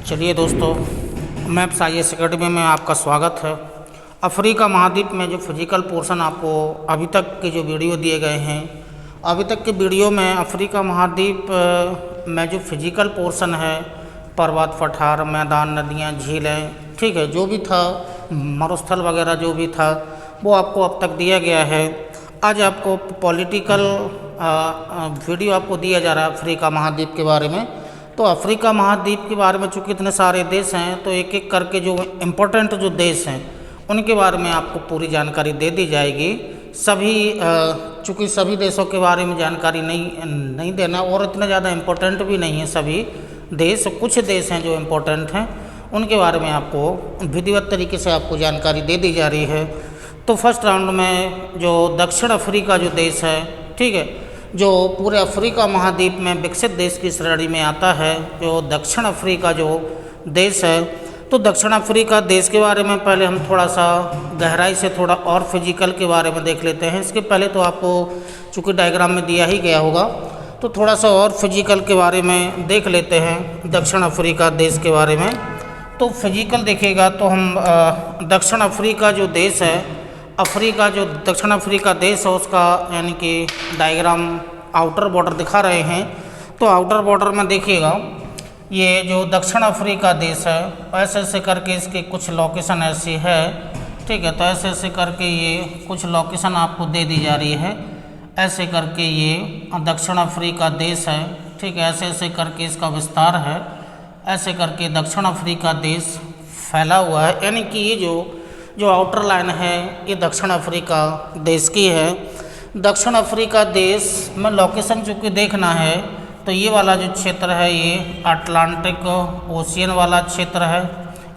चलिए दोस्तों, maps IAS academy में आपका स्वागत है। अफ्रीका महाद्वीप में जो फिजिकल पोर्शन आपको अभी तक के जो वीडियो दिए गए हैं, अभी तक के वीडियो में अफ्रीका महाद्वीप में जो फिजिकल पोर्शन है, पर्वत, पठार, मैदान, नदियाँ, झीलें, ठीक है, जो भी था, मरुस्थल वगैरह जो भी था वो आपको अब तक दिया गया है। आज आपको पॉलिटिकल वीडियो आपको दिया जा रहा है अफ्रीका महाद्वीप के बारे में। तो अफ्रीका महाद्वीप के बारे में चूँकि इतने सारे देश हैं, तो एक एक करके जो इम्पोर्टेंट जो देश हैं उनके बारे में आपको पूरी जानकारी दे दी जाएगी। सभी चूँकि सभी देशों के बारे में जानकारी नहीं देना, और इतने ज़्यादा इम्पोर्टेंट भी नहीं है सभी देश। कुछ देश हैं जो इम्पोर्टेंट हैं, उनके बारे में आपको विधिवत तरीके से आपको जानकारी दे दी जा रही है। तो फर्स्ट राउंड में जो दक्षिण अफ्रीका जो देश है, ठीक है, जो पूरे अफ्रीका महाद्वीप में विकसित देश की श्रेणी में आता है, जो दक्षिण अफ्रीका जो देश है, तो दक्षिण अफ्रीका देश के बारे में पहले हम थोड़ा सा गहराई से थोड़ा और फिजिकल के बारे में देख लेते हैं। इसके पहले तो आपको चूँकि डायग्राम में दिया ही गया होगा, तो थोड़ा सा और फिजिकल के बारे में देख लेते हैं दक्षिण अफ्रीका देश के बारे में। तो फिजिकल देखिएगा तो हम दक्षिण अफ्रीका जो देश है, अफ्रीका जो दक्षिण अफ्रीका देश है उसका यानी कि डायग्राम आउटर बॉर्डर दिखा रहे हैं। तो आउटर बॉर्डर में देखिएगा ये जो दक्षिण अफ्रीका देश है, ऐसे ऐसे करके इसकी कुछ लोकेशन ऐसी है, ठीक है। तो ऐसे ऐसे करके ये कुछ लोकेशन आपको दे दी जा रही है, ऐसे करके ये दक्षिण अफ्रीका देश है, ठीक है। ऐसे ऐसे करके इसका विस्तार है, ऐसे करके दक्षिण अफ्रीका देश फैला हुआ है, यानी कि ये जो आउटर लाइन है ये दक्षिण अफ्रीका देश की है। दक्षिण अफ्रीका देश में लोकेशन चूँकि देखना है तो ये वाला जो क्षेत्र है ये अटलांटिक ओशियन वाला क्षेत्र है।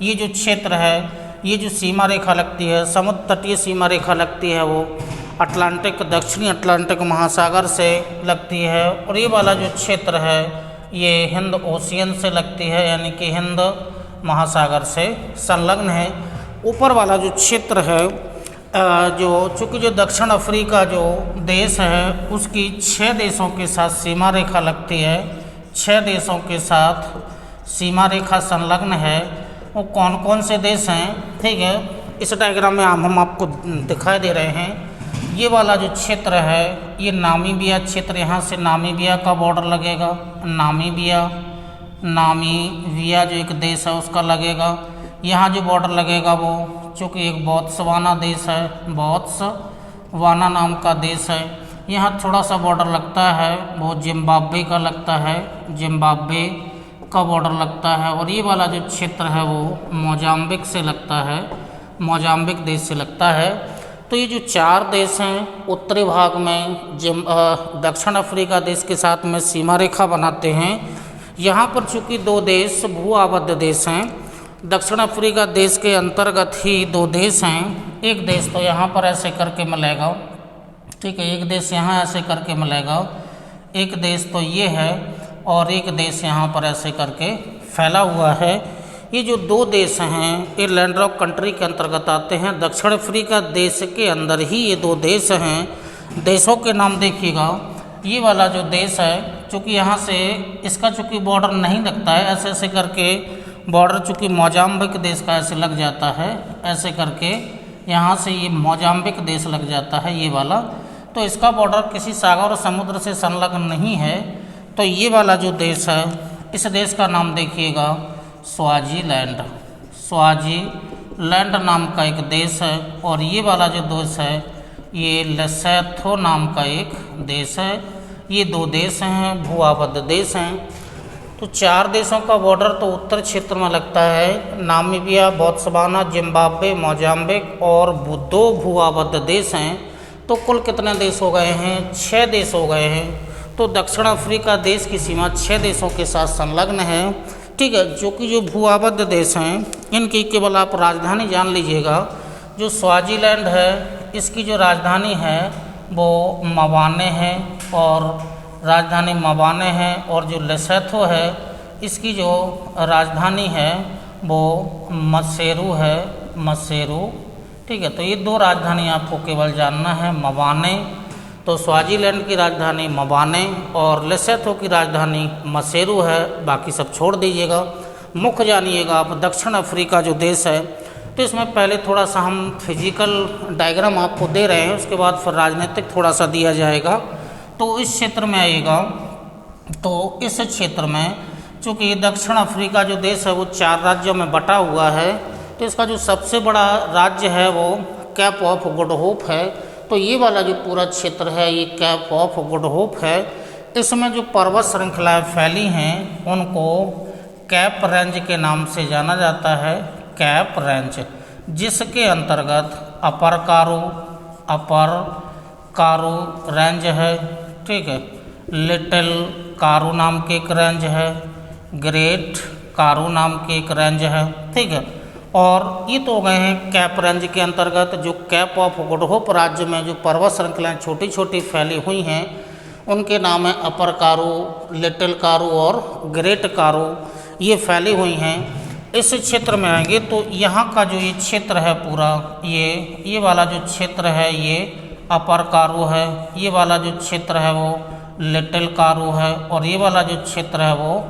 ये जो क्षेत्र है, ये जो सीमा रेखा लगती है, समुद्र तटीय सीमा रेखा लगती है, वो अटलांटिक दक्षिणी अटलांटिक महासागर से लगती है। और ये वाला जो क्षेत्र है ये हिंद ओशियन से लगती है, यानी कि हिंद महासागर से संलग्न है। ऊपर वाला जो क्षेत्र है जो चूँकि जो दक्षिण अफ्रीका जो देश है उसकी 6 देशों के साथ सीमा रेखा लगती है, 6 देशों के साथ सीमा रेखा संलग्न है। वो कौन कौन से देश हैं, ठीक है, इस डायग्राम में हम आपको दिखाई दे रहे हैं। ये वाला जो क्षेत्र है ये नामीबिया क्षेत्र, यहाँ से नामीबिया का बॉर्डर लगेगा, नामीबिया जो एक देश है उसका लगेगा। यहाँ जो बॉर्डर लगेगा वो चूँकि एक बोत्सवाना देश है, बोत्सवाना नाम का देश है। यहाँ थोड़ा सा बॉर्डर लगता है वो जिम्बाब्वे का लगता है, जिम्बाब्वे का बॉर्डर लगता है। और ये वाला जो क्षेत्र है वो मोजाम्बिक से लगता है, मोजाम्बिक देश से लगता है। तो ये जो 4 देश हैं उत्तरी भाग में दक्षिण अफ्रीका देश के साथ में सीमा रेखा बनाते हैं। यहाँ पर चूँकि 2 देश भू आबद्ध देश हैं, दक्षिण अफ्रीका देश के अंतर्गत ही 2 देश हैं। एक देश तो यहाँ पर ऐसे करके मिलेगा, ठीक है, एक देश यहाँ ऐसे करके मिलेगा, एक देश तो ये है, और एक देश यहाँ पर ऐसे करके फैला हुआ है। ये जो 2 देश हैं ये लैंडलॉक कंट्री के अंतर्गत आते हैं। दक्षिण अफ्रीका देश के अंदर ही ये 2 देश हैं। देशों के नाम देखिएगा, ये वाला जो देश है चूँकि यहाँ से इसका चूँकि बॉर्डर नहीं लगता है, ऐसे ऐसे करके बॉर्डर चूँकि मोजाम्बिक देश का ऐसे लग जाता है, ऐसे करके यहाँ से ये मोजाम्बिक देश लग जाता है ये वाला। तो इसका बॉर्डर किसी सागर और समुद्र से संलग्न नहीं है। तो ये वाला जो देश है इस देश का नाम देखिएगा स्वाजीलैंड, स्वाजीलैंड नाम का एक देश है। और ये वाला जो देश है ये लेसोथो नाम का एक देश है। ये 2 देश हैं, भू आबद्ध देश हैं। तो 4 देशों का बॉर्डर तो उत्तर क्षेत्र में लगता है, नामीबिया, बोत्सवाना, जिम्बाब्वे, मोजाम्बिक, और 2 भू आबद्ध देश हैं। तो कुल कितने देश हो गए हैं? 6 देश हो गए हैं। तो दक्षिण अफ्रीका देश की सीमा 6 देशों के साथ संलग्न है, ठीक है। जो कि जो भू आबद्ध देश हैं इनकी केवल आप राजधानी जान लीजिएगा। जो स्वाजीलैंड है इसकी जो राजधानी है वो मवाने है, और राजधानी मवाने है। और जो लेसोथो है इसकी जो राजधानी है वो मसेरू है, मसेरू, ठीक है। तो ये 2 राजधानी आपको केवल जानना है, मवाने तो स्वाजीलैंड की राजधानी मबाने और लेसोथो की राजधानी मसेरू है, बाकी सब छोड़ दीजिएगा। मुख्य जानिएगा आप दक्षिण अफ्रीका जो देश है, तो इसमें पहले थोड़ा सा हम फिजिकल डायग्राम आपको दे रहे हैं, उसके बाद फिर राजनीतिक थोड़ा सा दिया जाएगा। तो इस क्षेत्र में आइएगा, तो इस क्षेत्र में चूँकि दक्षिण अफ्रीका जो देश है वो 4 राज्यों में बटा हुआ है, तो इसका जो सबसे बड़ा राज्य है वो कैप ऑफ गुड होप है। तो ये वाला जो पूरा क्षेत्र है ये कैप ऑफ गुड होप है। इसमें जो पर्वत श्रृंखलाएँ फैली हैं उनको कैप रेंज के नाम से जाना जाता है, कैप रेंज, जिसके अंतर्गत अपर कारू रेंज है, ठीक है, लिटिल कारू नाम की एक रेंज है, ग्रेट कारू नाम की एक रेंज है, ठीक है। और ये तो हो गए हैं कैप रेंज के अंतर्गत। जो कैप ऑफ गुड होप राज्य में जो पर्वत श्रृंखलाएँ छोटी छोटी फैली हुई हैं उनके नाम है अपर कारू, लिटिल कारू और ग्रेट कारू, ये फैली हुई हैं। इस क्षेत्र में आएंगे तो यहाँ का जो ये क्षेत्र है पूरा, ये वाला जो क्षेत्र है ये अपर कारू है, ये वाला जो क्षेत्र है वो लिटिल कारू है, और ये वाला जो क्षेत्र है वो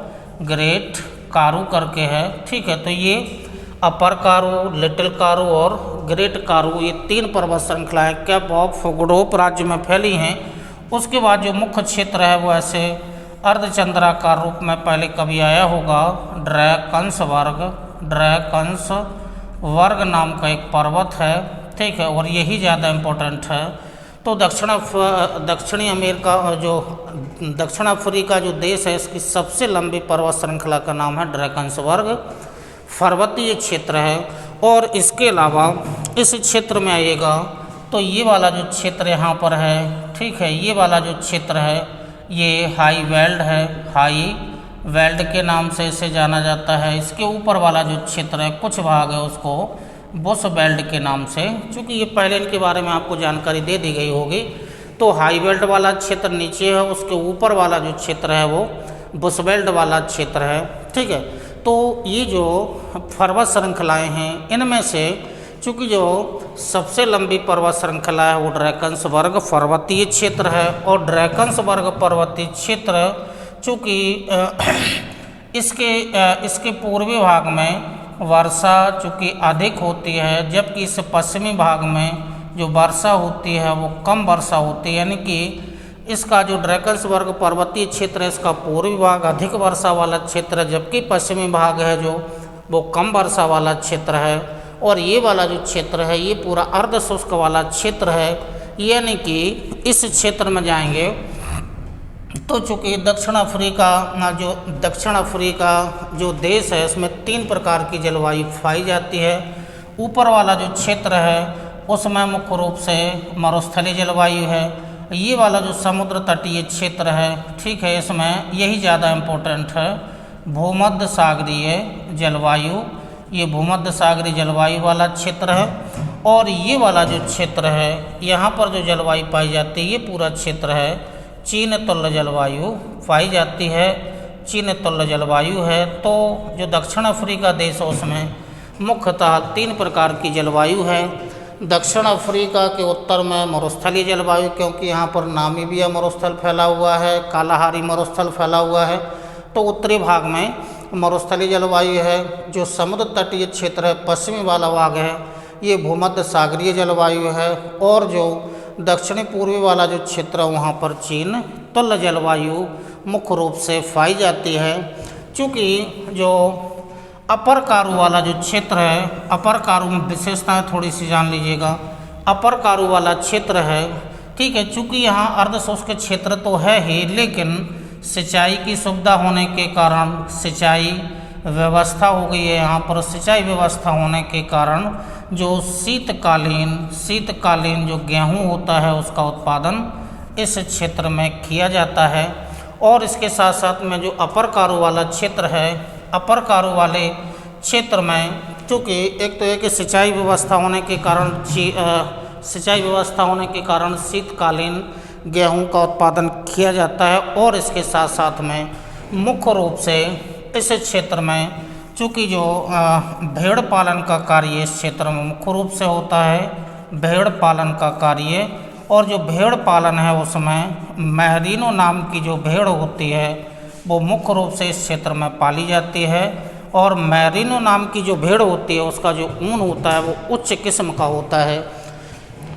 ग्रेट कारू करके है, ठीक है। तो ये अपर कारू, लिटिल कारू और ग्रेट कारू, ये 3 पर्वत श्रृंखलाएँ कैप ऑफ गुड होप राज्य में फैली हैं। उसके बाद जो मुख्य क्षेत्र है वो ऐसे अर्धचंद्राकार रूप में पहले कभी आया होगा, ड्रैकन्स वर्ग नाम का एक पर्वत है, ठीक है, और यही ज़्यादा इम्पोर्टेंट है। तो दक्षिणी अमेरिका जो दक्षिण अफ्रीका जो देश है इसकी सबसे लंबी पर्वत श्रृंखला का नाम है ड्रैकन्स वर्ग, पर्वतीय क्षेत्र है। और इसके अलावा इस क्षेत्र में आइएगा तो ये वाला जो क्षेत्र यहाँ पर है, ठीक है, ये वाला जो क्षेत्र है ये हाई वेल्ड है, हाई वेल्ड के नाम से इसे जाना जाता है। इसके ऊपर वाला जो क्षेत्र है कुछ भाग है उसको बुश बेल्ट के नाम से, चूँकि ये पहले इनके बारे में आपको जानकारी दे दी गई होगी। तो हाई बेल्ट वाला क्षेत्र नीचे है, उसके ऊपर वाला जो क्षेत्र है वो बुश बेल्ट वाला क्षेत्र है, ठीक है। तो ये जो पर्वत श्रृंखलाएँ हैं इनमें से चूँकि जो सबसे लंबी पर्वत श्रृंखला है वो ड्रैकन्स वर्ग पर्वतीय क्षेत्र है, और ड्रैकन्स वर्ग पर्वतीय क्षेत्र चूँकि इसके पूर्वी भाग में वर्षा चूँकि अधिक होती है, जबकि इस पश्चिमी भाग में जो वर्षा होती है वो कम वर्षा होती है, यानी कि इसका जो ड्रैकन्स वर्ग पर्वतीय क्षेत्र है इसका पूर्वी भाग अधिक वर्षा वाला क्षेत्र है, जबकि पश्चिमी भाग है जो वो कम वर्षा वाला क्षेत्र है। और ये वाला जो क्षेत्र है ये पूरा अर्ध शुष्क वाला क्षेत्र है, यानी कि इस क्षेत्र में जाएंगे तो चूँकि दक्षिण अफ्रीका जो देश है इसमें 3 प्रकार की जलवायु पाई जाती है। ऊपर वाला जो क्षेत्र है उसमें मुख्य रूप से मरुस्थलीय जलवायु है। ये वाला जो समुद्र तटीय क्षेत्र है, ठीक है, इसमें यही ज़्यादा इम्पोर्टेंट है, भूमध्य सागरीय जलवायु, ये भूमध्य सागरीय जलवायु वाला क्षेत्र है। और ये वाला जो क्षेत्र है यहाँ पर जो जलवायु पाई जाती है ये पूरा क्षेत्र है चीन तुल्य जलवायु पाई जाती है, चीन तुल्य जलवायु है। तो जो दक्षिण अफ्रीका देश है उसमें मुख्यतः 3 प्रकार की जलवायु है। दक्षिण अफ्रीका के उत्तर में मरुस्थलीय जलवायु, क्योंकि यहाँ पर नामीबिया मरुस्थल फैला हुआ है, कालाहारी मरुस्थल फैला हुआ है, तो उत्तरी भाग में मरुस्थलीय जलवायु है। जो समुद्र तटीय क्षेत्र है पश्चिमी वाला भाग है ये भूमध्य सागरीय जलवायु है, और जो दक्षिणी पूर्वी वाला जो क्षेत्र है वहाँ पर चीन तुल्य जलवायु मुख्य रूप से पाई जाती है। चूँकि जो अपर कारू वाला जो क्षेत्र है, अपर कारू में विशेषताएं थोड़ी सी जान लीजिएगा। अपर कारू वाला क्षेत्र है, ठीक है, चूँकि यहाँ अर्धशुष्क क्षेत्र तो है ही, लेकिन सिंचाई की सुविधा होने के कारण सिंचाई व्यवस्था हो गई है। यहाँ पर सिंचाई व्यवस्था होने के कारण जो शीतकालीन जो गेहूँ होता है उसका उत्पादन इस क्षेत्र में किया जाता है। और इसके साथ साथ में जो अपर कारू वाला क्षेत्र है, अपर कारू वाले क्षेत्र में चूँकि एक तो एक सिंचाई व्यवस्था होने के कारण शीतकालीन गेहूं का उत्पादन किया जाता है। और इसके साथ साथ में मुख्य रूप से इस क्षेत्र में चूँकि जो भेड़ पालन का कार्य इस क्षेत्र में मुख्य रूप से होता है, भेड़ पालन का कार्य, और जो भेड़ पालन है उसमें मेहरीनो नाम की जो भेड़ होती है वो मुख्य रूप से इस क्षेत्र में पाली जाती है। और मैरिनो नाम की जो भेड़ होती है उसका जो ऊन होता है वो उच्च किस्म का होता है।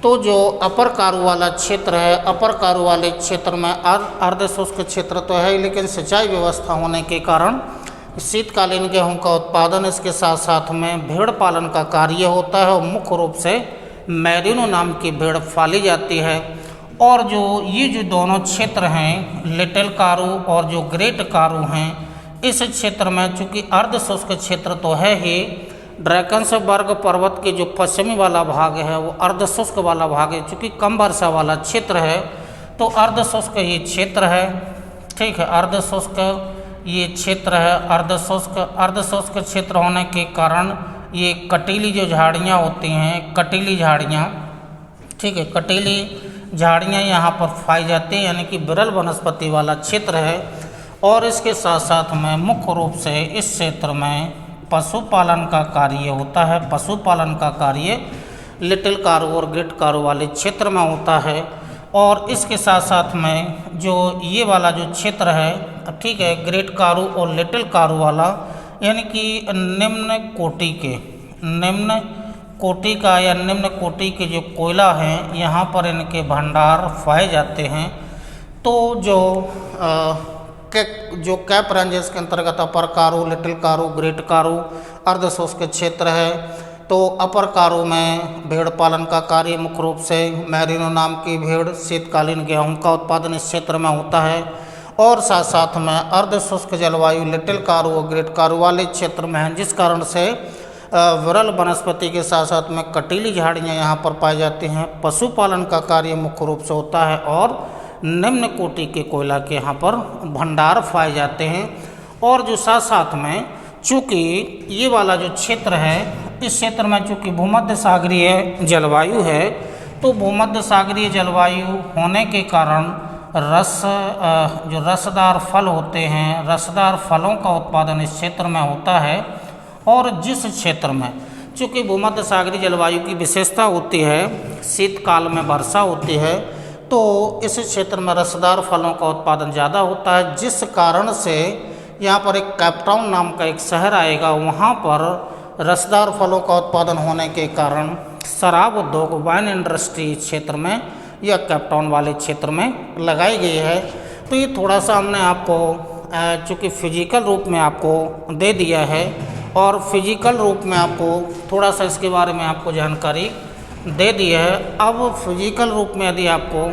तो जो अपर कारु वाला क्षेत्र है, अपर कारु वाले क्षेत्र में अर्ध शुष्क क्षेत्र तो है, लेकिन सिंचाई व्यवस्था होने के कारण शीतकालीन गेहूं का उत्पादन, इसके साथ साथ में भेड़ पालन का कार्य होता है और मुख्य रूप से मैरिनो नाम की भेड़ पाली जाती है। और जो ये जो दोनों क्षेत्र हैं, लिटिल कारु और जो ग्रेट कारु हैं, इस क्षेत्र में चूँकि अर्ध शुष्क क्षेत्र तो है ही, ड्रैकन्सबर्ग पर्वत के जो पश्चिमी वाला भाग है वो अर्ध शुष्क वाला भाग है। चूँकि कम वर्षा वाला क्षेत्र है तो अर्ध शुष्क ये क्षेत्र है, ठीक है, अर्ध शुष्क ये क्षेत्र है। अर्ध शुष्क क्षेत्र होने के कारण ये कटीली जो झाड़ियाँ होती हैं, कटीली झाड़ियाँ, ठीक है, कटीली झाड़ियाँ यहाँ पर पाई जाती हैं, यानी कि विरल वनस्पति वाला क्षेत्र है। और इसके साथ साथ में मुख्य रूप से इस क्षेत्र में पशुपालन का कार्य होता है। पशुपालन का कार्य लिटिल कारु और ग्रेट कारु वाले क्षेत्र में होता है। और इसके साथ साथ में जो ये वाला जो क्षेत्र है, ठीक है, ग्रेट कारु और लिटिल कारु वाला, यानी कि निम्न कोटि का या निम्न कोटि के जो कोयला हैं यहाँ पर इनके भंडार पाए जाते हैं। तो जो कैप रेंजेस के अंतर्गत अपर कारु, लिटिल कारु, ग्रेट कारु अर्ध शुष्क क्षेत्र है। तो अपर कारु में भेड़ पालन का कार्य मुख्य रूप से मैरिनो नाम की भेड़, शीतकालीन गेहूं का उत्पादन इस क्षेत्र में होता है। और साथ साथ में अर्ध शुष्क जलवायु लिटिल कारु और ग्रेट कारु वाले क्षेत्र में है, जिस कारण से विरल वनस्पति के साथ साथ में कटीली झाड़ियाँ यहाँ पर पाई जाती हैं। पशुपालन का कार्य मुख्य रूप से होता है और निम्न कोटि के कोयला के यहाँ पर भंडार पाए जाते हैं। और जो साथ साथ में चूँकि ये वाला जो क्षेत्र है, इस क्षेत्र में चूँकि भूमध्य सागरीय जलवायु है, तो भूमध्य सागरीय जलवायु होने के कारण जो रसदार फल होते हैं, रसदार फलों का उत्पादन इस क्षेत्र में होता है। और जिस क्षेत्र में चूँकि भूमध्य सागरीय जलवायु की विशेषता होती है, शीतकाल में वर्षा होती है, तो इस क्षेत्र में रसदार फलों का उत्पादन ज़्यादा होता है, जिस कारण से यहाँ पर एक कैपटाउन नाम का एक शहर आएगा। वहाँ पर रसदार फलों का उत्पादन होने के कारण शराब उद्योग, वाइन इंडस्ट्री क्षेत्र में या कैपटाउन वाले क्षेत्र में लगाई गई है। तो ये थोड़ा सा हमने आपको चूँकि फिजिकल रूप में आपको दे दिया है और फिजिकल रूप में आपको थोड़ा सा इसके बारे में आपको जानकारी दे दी है। अब फिजिकल रूप में यदि आपको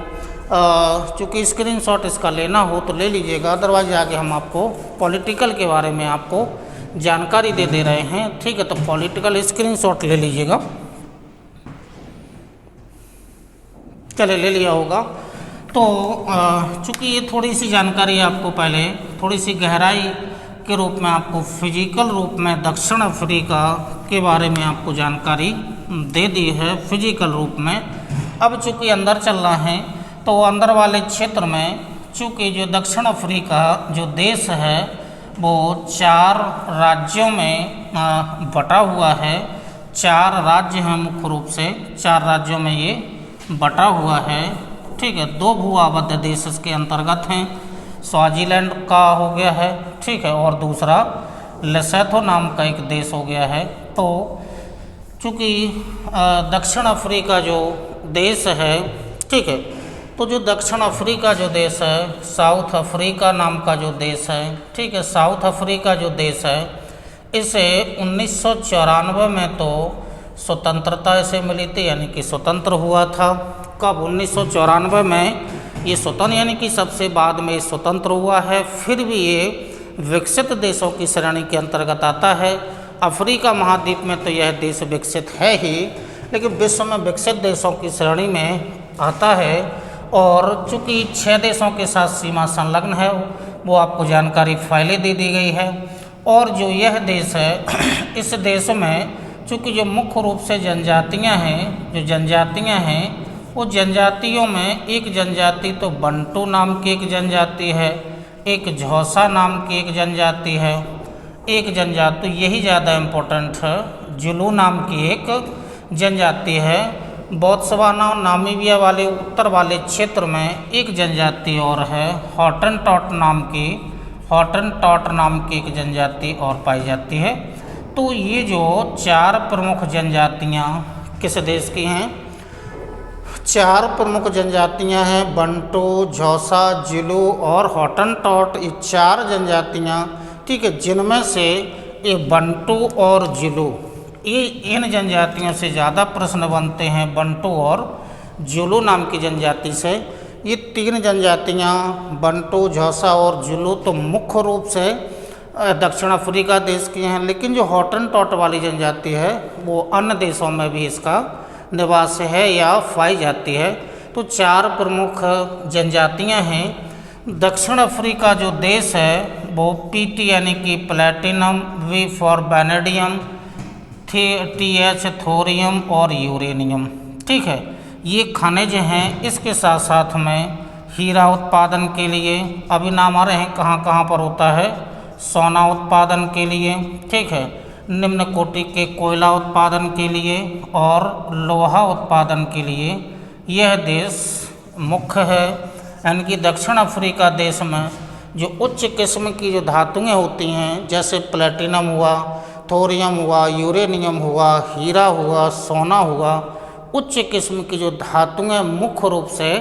चूँकि स्क्रीनशॉट इसका लेना हो तो ले लीजिएगा, अदरवाइज आगे हम आपको पॉलिटिकल के बारे में आपको जानकारी दे रहे हैं, ठीक है। तो पॉलिटिकल स्क्रीनशॉट ले लीजिएगा, चले ले लिया होगा। तो चूँकि ये थोड़ी सी जानकारी आपको पहले थोड़ी सी गहराई के रूप में आपको फिजिकल रूप में दक्षिण अफ्रीका के बारे में आपको जानकारी दे दी है फिजिकल रूप में। अब चूँकि अंदर चलना है तो अंदर वाले क्षेत्र में चूँकि जो दक्षिण अफ्रीका जो देश है वो 4 राज्यों में बटा हुआ है। 4 राज्य हैं मुख्य रूप से, 4 राज्यों में ये बटा हुआ है, ठीक है। 2 भू आबद्ध देश इसके अंतर्गत हैं, स्वाजीलैंड का हो गया है, ठीक है, और दूसरा लेसोथो नाम का एक देश हो गया है। तो चूँकि दक्षिण अफ्रीका जो देश है, ठीक है, तो जो दक्षिण अफ्रीका जो देश है, साउथ अफ्रीका नाम का जो देश है, ठीक है, साउथ अफ्रीका जो देश है, इसे 1994 में तो स्वतंत्रता इसे मिली थी, यानी कि स्वतंत्र हुआ था। कब? 1994 में ये स्वतंत्र, यानी कि सबसे बाद में स्वतंत्र हुआ है। फिर भी ये विकसित देशों की श्रेणी के अंतर्गत आता है। अफ्रीका महाद्वीप में तो यह देश विकसित है ही, लेकिन विश्व में विकसित देशों की श्रेणी में आता है। और चूँकि 6 देशों के साथ सीमा संलग्न है, वो आपको जानकारी पहले दे दी गई है। और जो यह देश है, इस देश में चूँकि जो मुख्य रूप से जनजातियाँ हैं, जो जनजातियाँ हैं, वो जनजातियों में एक जनजाति तो बंटू नाम की एक जनजाति है, एक झौसा नाम की एक जनजाति है, एक जनजाति यही ज़्यादा इम्पोर्टेंट है, जुलू नाम की एक जनजाति है। बोत्सवाना और नामीबिया वाले उत्तर वाले क्षेत्र में एक जनजाति और है, हॉटनटॉट नाम की हॉटनटॉट नाम की एक जनजाति और पाई जाती है। तो ये जो 4 प्रमुख जनजातियाँ किस देश की हैं? 4 प्रमुख जनजातियाँ हैं बंटू, झौसा, जिलू और हॉटनटॉट। ये 4 जनजातियाँ, ठीक है, जिनमें से ये बंटू और जिलू, ये इन जनजातियों से ज़्यादा प्रश्न बनते हैं, बंटू और जुलू नाम की जनजाति से। ये 3 जनजातियाँ बंटू, झौसा और जुलू तो मुख्य रूप से दक्षिण अफ्रीका देश की हैं, लेकिन जो हॉटनटॉट वाली जनजाति है वो अन्य देशों में भी इसका निवास है या पाई जाती है। तो 4 प्रमुख जनजातियाँ हैं। दक्षिण अफ्रीका जो देश है वो PT यानी कि platinum, V for vanadium, TH thorium और यूरेनियम, ठीक है, ये खनिज हैं। इसके साथ साथ में हीरा उत्पादन के लिए, अभी नाम आ रहे हैं कहाँ कहाँ पर होता है, सोना उत्पादन के लिए, ठीक है, निम्न कोटि के कोयला उत्पादन के लिए और लोहा उत्पादन के लिए यह देश मुख्य है। यानी कि दक्षिण अफ्रीका देश में जो उच्च किस्म की जो धातुएं होती हैं, जैसे प्लेटिनम हुआ, थोरियम हुआ, यूरेनियम हुआ, हीरा हुआ, सोना हुआ, उच्च किस्म की जो धातुएं मुख्य रूप से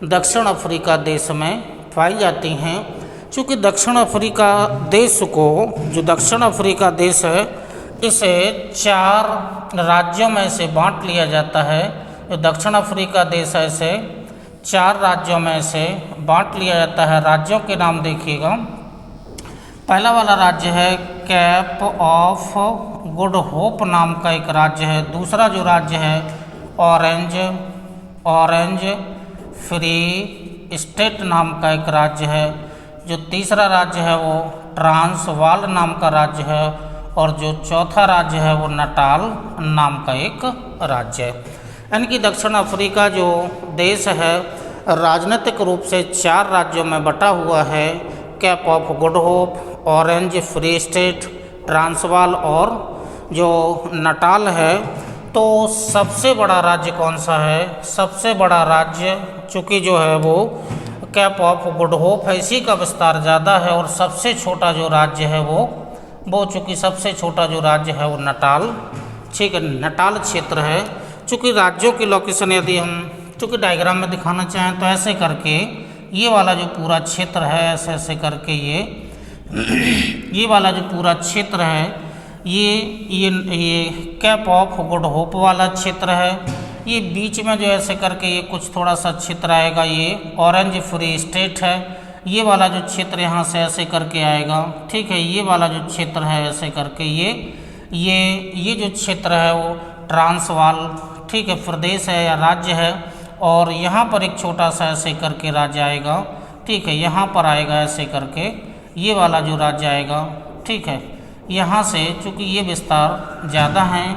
दक्षिण अफ्रीका देश में पाई जाती हैं। चूँकि दक्षिण अफ्रीका देश को, जो दक्षिण अफ्रीका देश है, इसे 4 राज्यों में से बांट लिया जाता है। जो दक्षिण अफ्रीका देश है इसे 4 राज्यों में से बांट लिया जाता है। राज्यों के नाम देखिएगा। पहला वाला राज्य है कैप ऑफ गुड होप नाम का एक राज्य है। दूसरा जो राज्य है ऑरेंज फ्री स्टेट नाम का एक राज्य है। जो तीसरा राज्य है वो ट्रांसवाल नाम का राज्य है और जो चौथा राज्य है वो नटाल नाम का एक राज्य है। यानी कि दक्षिण अफ्रीका जो देश है राजनीतिक रूप से 4 राज्यों में बटा हुआ है, cap of good hope, orange free state, Transvaal और जो नटाल है। तो सबसे बड़ा राज्य कौन सा है? सबसे बड़ा राज्य चूँकि जो है वो कैप ऑफ गुड होप है, इसी का विस्तार ज़्यादा है। और सबसे छोटा जो राज्य है वो चूँकि सबसे छोटा जो राज्य है वो नटाल, ठीक है, नटाल क्षेत्र है। चूँकि राज्यों की लोकेशन यदि हम चूँकि डायग्राम में दिखाना चाहें तो ऐसे करके ये वाला जो पूरा क्षेत्र है, ऐसे ऐसे करके ये वाला जो पूरा क्षेत्र है ये कैप ऑफ गुड होप वाला क्षेत्र है। ये बीच में जो ऐसे करके ये कुछ थोड़ा सा क्षेत्र आएगा, ये ऑरेंज फ्री स्टेट है। ये वाला जो क्षेत्र यहाँ से ऐसे करके आएगा, ठीक है, ये वाला जो क्षेत्र है ऐसे करके ये जो क्षेत्र है वो ट्रांसवाल, ठीक है, प्रदेश है या राज्य है। और यहाँ पर एक छोटा सा ऐसे करके राज्य आएगा, ठीक है, यहाँ पर आएगा ऐसे करके ये वाला जो राज्य आएगा, ठीक है। यहाँ से चूँकि ये विस्तार ज़्यादा है,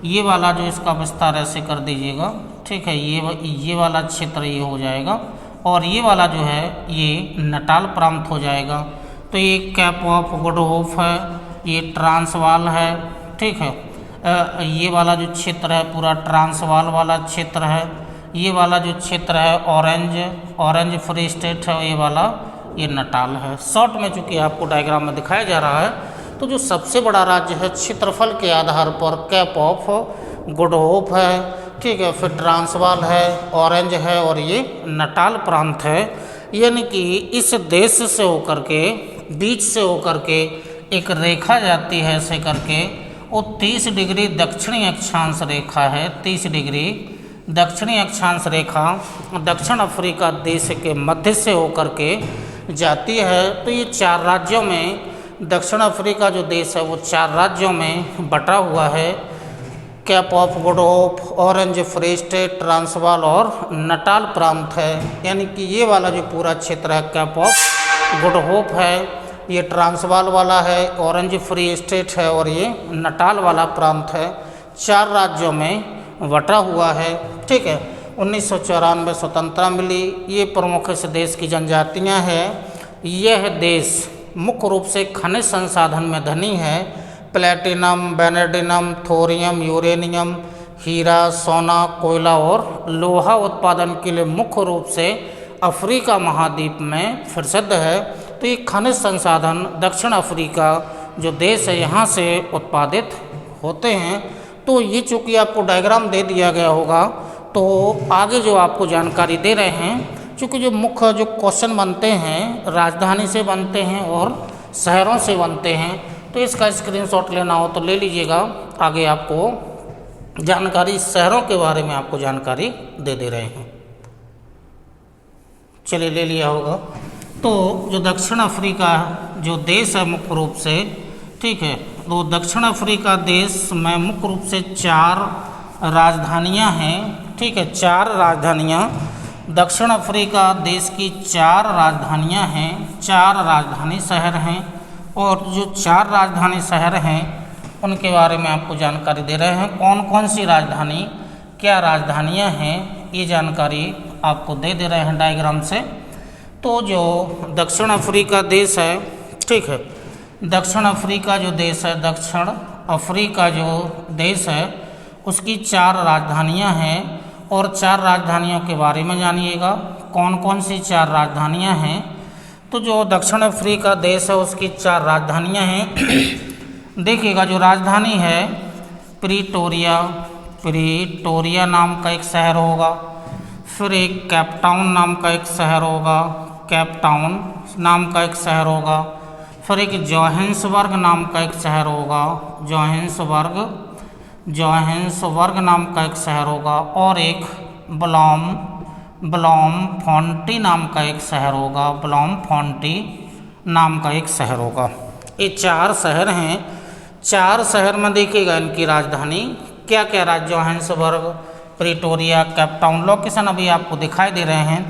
ये वाला जो इसका विस्तार ऐसे कर दीजिएगा, ठीक है, ये वाला क्षेत्र ये हो जाएगा और ये वाला जो है ये नटाल प्रांत हो जाएगा। तो ये कैप ऑफ गुड होप है, ये ट्रांसवाल है, ठीक है, ये वाला जो क्षेत्र है पूरा ट्रांसवाल वाला क्षेत्र है। ये वाला जो क्षेत्र है ऑरेंज फ्री स्टेट है, ये वाला ये नटाल है। शॉर्ट में चूँकि आपको डायग्राम में दिखाया जा रहा है, तो जो सबसे बड़ा राज्य है क्षेत्रफल के आधार पर कैप ऑफ गुड होप है, ठीक है, फिर ट्रांसवाल है, ऑरेंज है और ये नटाल प्रांत है। यानी कि इस देश से होकर के, बीच से होकर के एक रेखा जाती है ऐसे करके, वो 30 डिग्री दक्षिणी अक्षांश रेखा है। 30 डिग्री दक्षिणी अक्षांश रेखा दक्षिण अफ्रीका देश के मध्य से होकर के जाती है। तो ये 4 राज्यों में, दक्षिण अफ्रीका जो देश है वो 4 राज्यों में बटा हुआ है। Cap of good hope, orange free state, Transvaal और नटाल प्रांत है। यानी कि ये वाला जो पूरा क्षेत्र है कैप ऑफ गुड होप है, ये ट्रांसवाल वाला है, ऑरेंज फ्री स्टेट है और ये नटाल वाला प्रांत है। 4 राज्यों में बटा हुआ है, ठीक है। 1994 स्वतंत्रता मिली। ये प्रमुख इस देश की जनजातियाँ हैं। यह देश मुख्य रूप से खनिज संसाधन में धनी है। प्लेटिनम, वैनेडियम, थोरियम, यूरेनियम, हीरा, सोना, कोयला और लोहा उत्पादन के लिए मुख्य रूप से अफ्रीका महाद्वीप में प्रसिद्ध है। तो ये खनिज संसाधन दक्षिण अफ्रीका जो देश है यहाँ से उत्पादित होते हैं। तो ये चूँकि आपको डायग्राम दे दिया गया होगा, तो आगे जो आपको जानकारी दे रहे हैं, चूँकि जो मुख्य जो क्वेश्चन बनते हैं राजधानी से बनते हैं और शहरों से बनते हैं, तो इसका स्क्रीनशॉट लेना हो तो ले लीजिएगा। आगे आपको जानकारी शहरों के बारे में आपको जानकारी दे रहे हैं। चलिए ले लिया होगा। तो जो दक्षिण अफ्रीका जो देश है मुख्य रूप से, ठीक है, तो दक्षिण अफ्रीका देश में मुख्य रूप से 4 राजधानियां हैं, ठीक है, 4 राजधानियां दक्षिण अफ्रीका देश की 4 राजधानियां हैं, 4 राजधानी शहर हैं। और जो 4 राजधानी शहर हैं उनके बारे में आपको जानकारी दे रहे हैं। कौन कौन सी राजधानी, क्या राजधानियां हैं, ये जानकारी आपको दे रहे हैं डायग्राम से। तो जो दक्षिण अफ्रीका देश है, ठीक है, दक्षिण अफ्रीका जो देश है, दक्षिण अफ्रीका जो देश है उसकी 4 राजधानियां हैं। और 4 राजधानियों के बारे में जानिएगा कौन कौन सी 4 राजधानियां हैं। तो जो दक्षिण अफ्रीका देश है उसकी 4 राजधानियां हैं। देखिएगा, जो राजधानी है प्रीटोरिया, प्रीटोरिया नाम का एक शहर होगा। फिर एक केपटाउन नाम का एक शहर होगा, केपटाउन नाम का एक शहर होगा। फिर एक जोहान्सबर्ग नाम का एक शहर होगा, जोहान्सबर्ग, जोहान्सबर्ग नाम का एक शहर होगा। और एक ब्लॉमफोंटी नाम का एक शहर होगा, ब्लॉमफोंटी नाम का एक शहर होगा। ये 4 शहर हैं। 4 शहर में देखिएगा इनकी राजधानी क्या क्या राज्य, जोहान्सबर्ग, प्रीटोरिया, केपटाउन। लोकेशन अभी आपको दिखाई दे रहे हैं।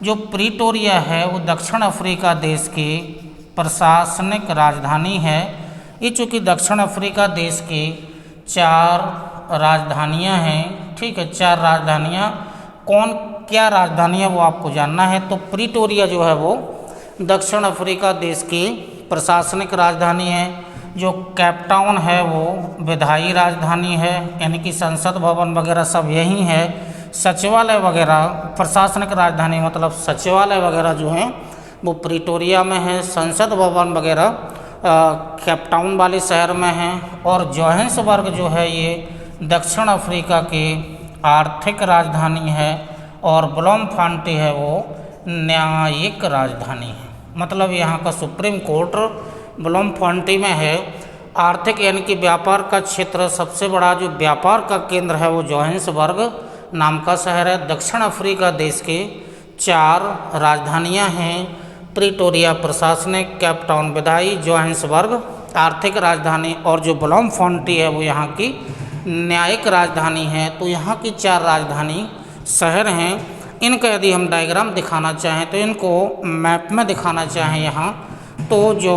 जो प्रीटोरिया है वो दक्षिण अफ्रीका देश की प्रशासनिक राजधानी है। ये चूँकि दक्षिण अफ्रीका देश की 4 राजधानियां हैं, ठीक है, 4 राजधानियां। कौन क्या राजधानी है वो आपको जानना है। तो प्रीटोरिया जो है वो दक्षिण अफ्रीका देश की प्रशासनिक राजधानी है। जो केपटाउन है वो विधायी राजधानी है, यानी कि संसद भवन वगैरह सब यहीं है। सचिवालय वगैरह, प्रशासनिक राजधानी मतलब सचिवालय वगैरह जो हैं वो प्रीटोरिया में है। संसद भवन वगैरह केपटाउन वाले शहर में हैं। और जोहान्सबर्ग जो है ये दक्षिण अफ्रीका की आर्थिक राजधानी है। और ब्लॉमफोंटी है वो न्यायिक राजधानी है, मतलब यहाँ का सुप्रीम कोर्ट ब्लॉमफोंटी में है। आर्थिक यानी कि व्यापार का क्षेत्र, सबसे बड़ा जो व्यापार का केंद्र है वो जोहान्सबर्ग नाम का शहर है। दक्षिण अफ्रीका देश के 4 राजधानियां हैं, प्रीटोरिया प्रशासनिक, केपटाउन विधायी, जोहान्सबर्ग आर्थिक राजधानी, और जो ब्लॉमफोंटी है वो यहाँ की न्यायिक राजधानी है। तो यहाँ की 4 राजधानी शहर हैं। इनका यदि हम डायग्राम दिखाना चाहें तो इनको मैप में दिखाना चाहें यहाँ, तो जो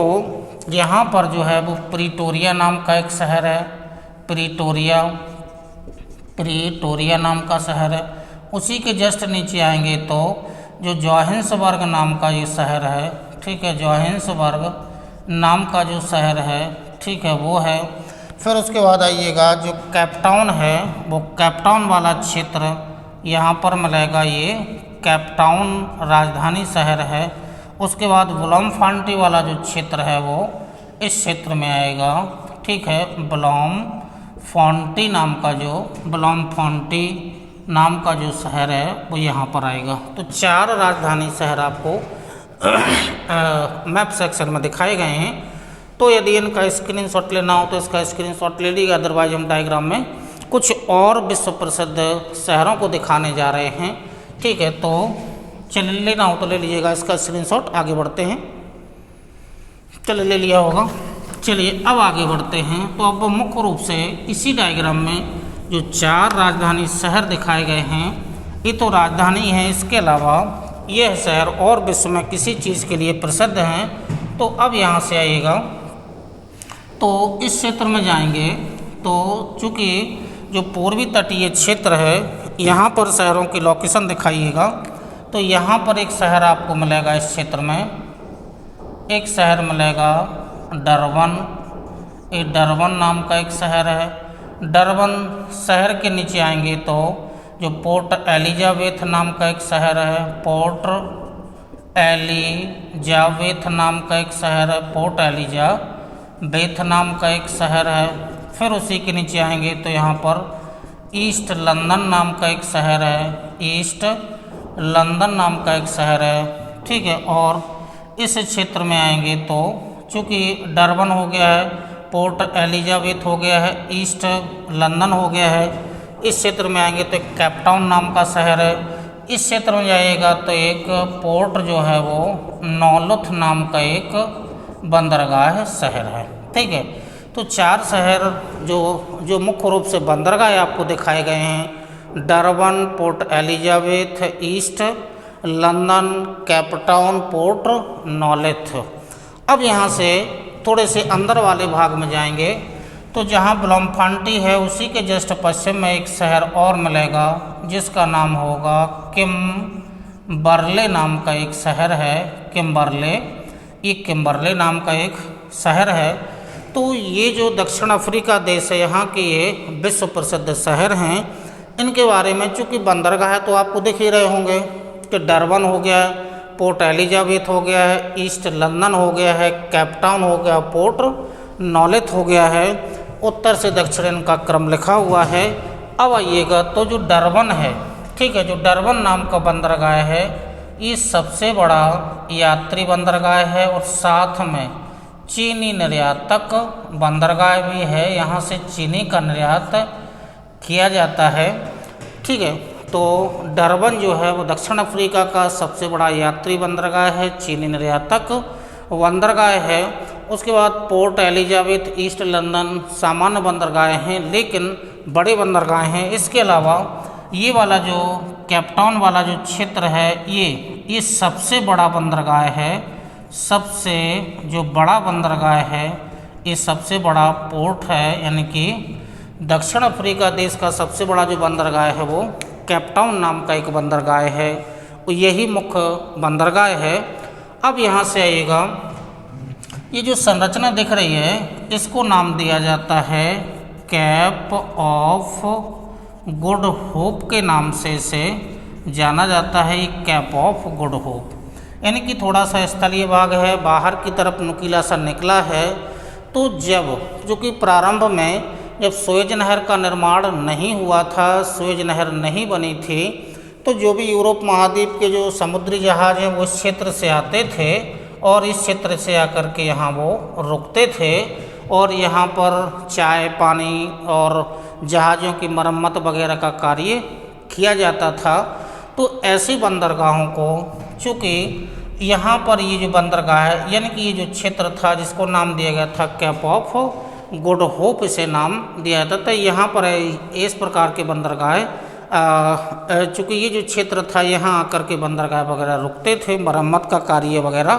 यहाँ पर जो है वो प्रीटोरिया नाम का एक शहर है, प्रीटोरिया, प्रीटोरिया नाम का शहर है। उसी के जस्ट नीचे आएंगे तो जो जोहान्सबर्ग नाम का ये शहर है, ठीक है, जोहान्सबर्ग नाम का जो शहर है, ठीक है, वो है। फिर उसके बाद आइएगा जो केपटाउन है वो केपटाउन वाला क्षेत्र यहाँ पर मिलेगा, ये केपटाउन राजधानी शहर है। उसके बाद ब्लॉमफोंटी वाला जो क्षेत्र है वो इस क्षेत्र में आएगा, ठीक है, ब्लॉमफोंटी नाम का जो ब्लॉमफोंटी नाम का जो शहर है वो यहाँ पर आएगा। तो 4 राजधानी शहर आपको मैप सेक्शन में दिखाए गए हैं। तो यदि इनका स्क्रीनशॉट लेना हो तो इसका स्क्रीनशॉट ले लीजिएगा, अदरवाइज हम डायग्राम में कुछ और विश्व प्रसिद्ध शहरों को दिखाने जा रहे हैं, ठीक है। तो चलिए लेना हो तो ले लीजिएगा इसका स्क्रीनशॉट। आगे बढ़ते हैं। चलिए ले लिया होगा। चलिए अब आगे बढ़ते हैं। तो अब मुख्य रूप से इसी डायग्राम में जो 4 राजधानी शहर दिखाए गए हैं ये तो राजधानी है, इसके अलावा यह शहर और विश्व में किसी चीज़ के लिए प्रसिद्ध हैं। तो अब यहाँ से आइएगा तो इस क्षेत्र में जाएंगे तो चूँकि जो पूर्वी तटीय क्षेत्र है यहाँ पर शहरों की लोकेशन दिखाइएगा। तो यहाँ पर एक शहर आपको मिलेगा, इस क्षेत्र में एक शहर मिलेगा डरबन। ये डरबन नाम का एक शहर है। डरबन शहर के नीचे आएंगे तो जो पोर्ट एलिजाबेथ नाम का एक शहर है, पोर्ट एलिजाबेथ नाम का एक शहर है, पोर्ट एलिजाबेथ नाम का एक शहर है। फिर उसी के नीचे आएंगे तो यहाँ पर ईस्ट लंदन नाम का एक शहर है, ईस्ट लंदन नाम का एक शहर है, ठीक है। और इस क्षेत्र में आएंगे तो चूँकि डरबन हो गया है, पोर्ट एलिजाबेथ हो गया है, ईस्ट लंदन हो गया है, इस क्षेत्र में आएंगे तो एक कैपटाउन नाम का शहर है। इस क्षेत्र में जाइएगा तो एक पोर्ट जो है वो नॉलुथ नाम का एक बंदरगाह शहर है, ठीक है। तो 4 शहर जो मुख्य रूप से बंदरगाह आपको दिखाए गए हैं, Durban, Port Elizabeth, East London, Cape Town, Port Nolloth. अब यहाँ से थोड़े से अंदर वाले भाग में जाएंगे तो जहाँ ब्लॉमफांटी है उसी के जस्ट पश्चिम में एक शहर और मिलेगा जिसका नाम होगा किम्बरले नाम का एक शहर है, किम्बरले, ये किम्बरले नाम का एक शहर है। तो ये जो दक्षिण अफ्रीका देश है, यहाँ के ये विश्व प्रसिद्ध शहर हैं। इनके बारे में चूँकि बंदरगाह है तो आपको दिख ही रहे होंगे कि डरबन हो गया है, पोर्ट एलिजाबेथ हो गया है, ईस्ट लंदन हो गया है, कैपटाउन हो गया, पोर्ट नॉलेथ हो गया है। उत्तर से दक्षिण इनका क्रम लिखा हुआ है। अब आइएगा तो जो डरबन है, ठीक है, जो डरबन नाम का बंदरगाह है ये सबसे बड़ा यात्री बंदरगाह है और साथ में चीनी निर्यातक बंदरगाह भी है। यहाँ से चीनी का निर्यात किया जाता है, ठीक है। तो डरबन जो है वो दक्षिण अफ्रीका का सबसे बड़ा यात्री बंदरगाह है, चीनी निर्यातक बंदरगाह है। उसके बाद पोर्ट एलिजाबेथ, ईस्ट लंदन सामान्य बंदरगाह हैं लेकिन बड़े बंदरगाह हैं। इसके अलावा ये वाला जो कैपटाउन वाला जो क्षेत्र है ये सबसे बड़ा बंदरगाह है, सबसे जो बड़ा बंदरगाह है, ये सबसे बड़ा पोर्ट है, यानी कि दक्षिण अफ्रीका देश का सबसे बड़ा जो बंदरगाह है वो कैपटाउन नाम का एक बंदरगाह है, यही मुख्य बंदरगाह है। अब यहाँ से आइएगा, ये जो संरचना दिख रही है इसको नाम दिया जाता है कैप ऑफ गुड होप के नाम से इसे जाना जाता है। ये कैप ऑफ गुड होप यानी कि थोड़ा सा स्थलीय भाग है, बाहर की तरफ नुकीला सा निकला है। तो जब जो कि प्रारंभ में जब सुएज नहर का निर्माण नहीं हुआ था, सुएज नहर नहीं बनी थी, तो जो भी यूरोप महाद्वीप के जो समुद्री जहाज हैं वो इस क्षेत्र से आते थे और इस क्षेत्र से आकर के यहाँ वो रुकते थे और यहाँ पर चाय पानी और जहाज़ों की मरम्मत वगैरह का कार्य किया जाता था। तो ऐसी बंदरगाहों को चूँकि यहाँ पर ये जो बंदरगाह है यानी कि ये जो क्षेत्र था जिसको नाम दिया गया था कैप ऑफ गुड होप, इसे नाम दिया जाता था। यहाँ पर इस प्रकार के बंदरगाह चूँकि ये जो क्षेत्र था यहाँ आकर के बंदरगाह वगैरह रुकते थे, मरम्मत का कार्य वगैरह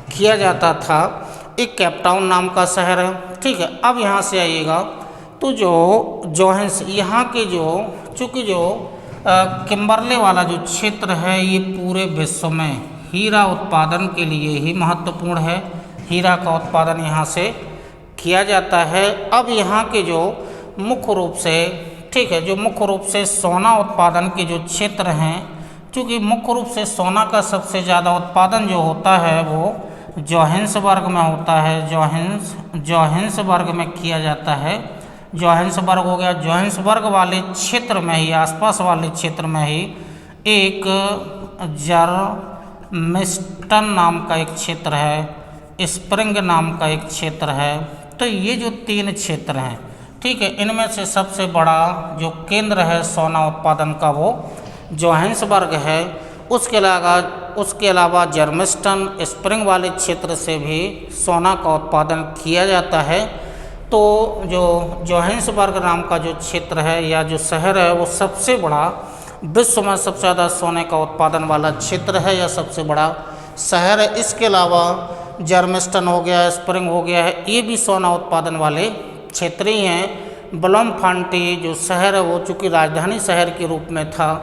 किया जाता था। एक कैपटाउन नाम का शहर है, ठीक है। अब यहाँ से आइएगा तो जो जोहेंस यहाँ के जो चूँकि जो किम्बरले वाला जो क्षेत्र है ये पूरे विश्व में हीरा उत्पादन के लिए ही महत्वपूर्ण है, हीरा का उत्पादन यहाँ से किया जाता है। अब यहाँ के जो मुख्य रूप से, ठीक है, जो मुख्य रूप से सोना उत्पादन के जो क्षेत्र हैं, क्योंकि मुख्य रूप से सोना का सबसे ज़्यादा उत्पादन जो होता है वो जोहान्सबर्ग में होता है, जोहान्सबर्ग में किया जाता है। जोहान्सबर्ग हो गया, जोहान्सबर्ग वाले क्षेत्र में ही, आसपास वाले क्षेत्र में ही एक जर्मिस्टन नाम का एक क्षेत्र है, स्प्रिंग नाम का एक क्षेत्र है। तो ये जो 3 क्षेत्र हैं, ठीक है, इनमें से सबसे बड़ा जो केंद्र है सोना उत्पादन का वो जोहान्सबर्ग है। उसके अलावा जर्मिस्टन, स्प्रिंग वाले क्षेत्र से भी सोना का उत्पादन किया जाता है। तो जो जोहान्सबर्ग नाम का जो क्षेत्र है या जो शहर है वो सबसे बड़ा, विश्व में सबसे ज़्यादा सोने का उत्पादन वाला क्षेत्र है या सबसे बड़ा शहर है। इसके अलावा जर्मिस्टन हो गया, स्प्रिंग हो गया है, ये भी सोना उत्पादन वाले क्षेत्र ही हैं। ब्लॉमफांटी जो शहर है वो चूँकि राजधानी शहर के रूप में था,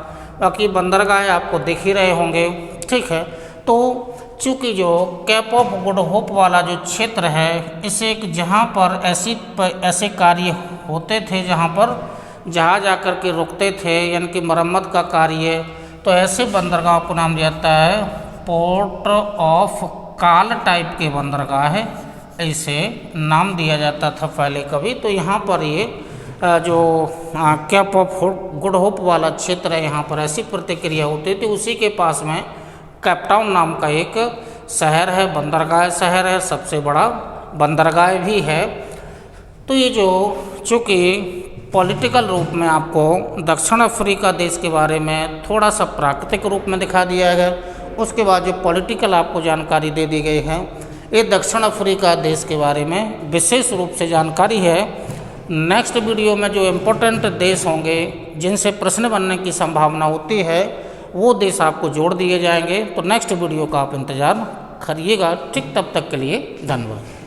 बाकी बंदरगाह आपको दिख ही रहे होंगे, ठीक है। तो चूँकि जो कैप ऑफ गुड होप वाला जो क्षेत्र है इसे एक जहाँ पर ऐसे कार्य होते थे जहाँ पर जहाज आकर के रुकते थे, यानी कि मरम्मत का कार्य, तो ऐसे बंदरगाह को नाम दिया जाता है पोर्ट ऑफ काल टाइप के बंदरगाह है, ऐसे नाम दिया जाता था पहले कभी। तो यहाँ पर ये जो कैप ऑफ गुड होप वाला क्षेत्र है, यहाँ पर ऐसी प्रतिक्रिया होती थी। उसी के पास में कैपटाउन नाम का एक शहर है, बंदरगाह शहर है, सबसे बड़ा बंदरगाह भी है। तो ये जो चूँकि पॉलिटिकल रूप में आपको दक्षिण अफ्रीका देश के बारे में थोड़ा सा प्राकृतिक रूप में दिखा दिया है, उसके बाद जो पॉलिटिकल आपको जानकारी दे दी गई है, ये दक्षिण अफ्रीका देश के बारे में विशेष रूप से जानकारी है। नेक्स्ट वीडियो में जो इम्पोर्टेंट देश होंगे जिनसे प्रश्न बनने की संभावना होती है, वो देश आपको जोड़ दिए जाएंगे। तो नेक्स्ट वीडियो का आप इंतज़ार करिएगा। ठीक, तब तक के लिए धन्यवाद।